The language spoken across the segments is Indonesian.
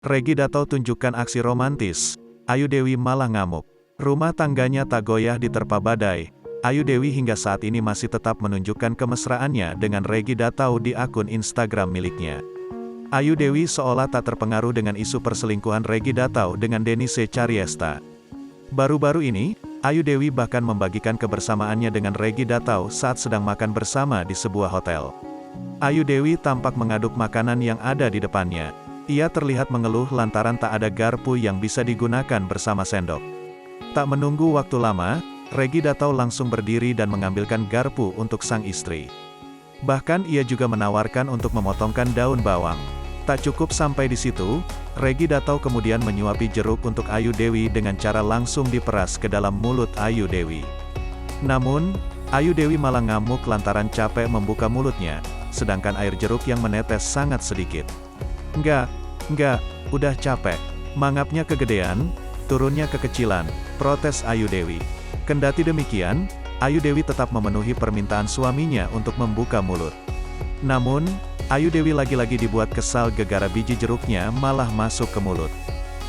Regi Datau tunjukkan aksi romantis. Ayu Dewi malah ngamuk. Rumah tangganya tak goyah diterpa badai. Ayu Dewi hingga saat ini masih tetap menunjukkan kemesraannya dengan Regi Datau di akun Instagram miliknya. Ayu Dewi seolah tak terpengaruh dengan isu perselingkuhan Regi Datau dengan Denise Chariesta. Baru-baru ini, Ayu Dewi bahkan membagikan kebersamaannya dengan Regi Datau saat sedang makan bersama di sebuah hotel. Ayu Dewi tampak mengaduk makanan yang ada di depannya. Ia terlihat mengeluh lantaran tak ada garpu yang bisa digunakan bersama sendok. Tak menunggu waktu lama, Regi Datau langsung berdiri dan mengambilkan garpu untuk sang istri. Bahkan ia juga menawarkan untuk memotongkan daun bawang. Tak cukup sampai di situ, Regi Datau kemudian menyuapi jeruk untuk Ayu Dewi dengan cara langsung diperas ke dalam mulut Ayu Dewi. Namun, Ayu Dewi malah ngamuk lantaran capek membuka mulutnya, sedangkan air jeruk yang menetes sangat sedikit. Enggak, udah capek. Mangapnya kegedean, turunnya kekecilan, protes Ayu Dewi. Kendati demikian, Ayu Dewi tetap memenuhi permintaan suaminya untuk membuka mulut. Namun, Ayu Dewi lagi-lagi dibuat kesal gegara biji jeruknya malah masuk ke mulut.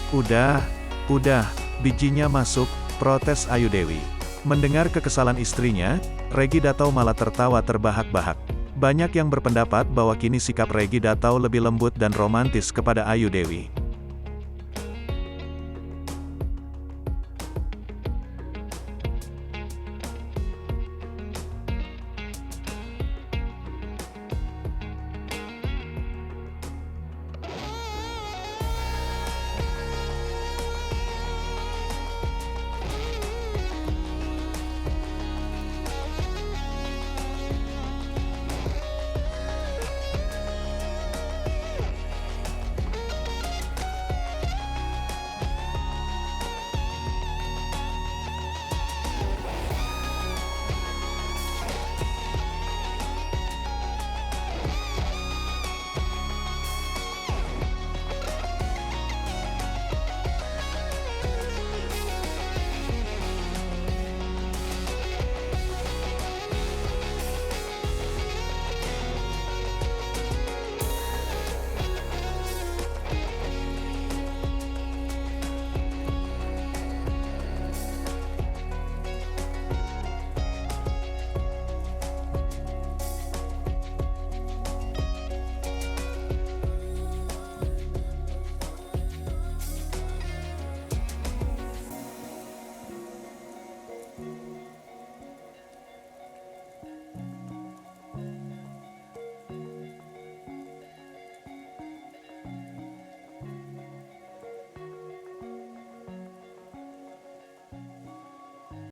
Udah, bijinya masuk, protes Ayu Dewi. Mendengar kekesalan istrinya, Regi Datau malah tertawa terbahak-bahak. Banyak yang berpendapat bahwa kini sikap Regi Datau lebih lembut dan romantis kepada Ayu Dewi.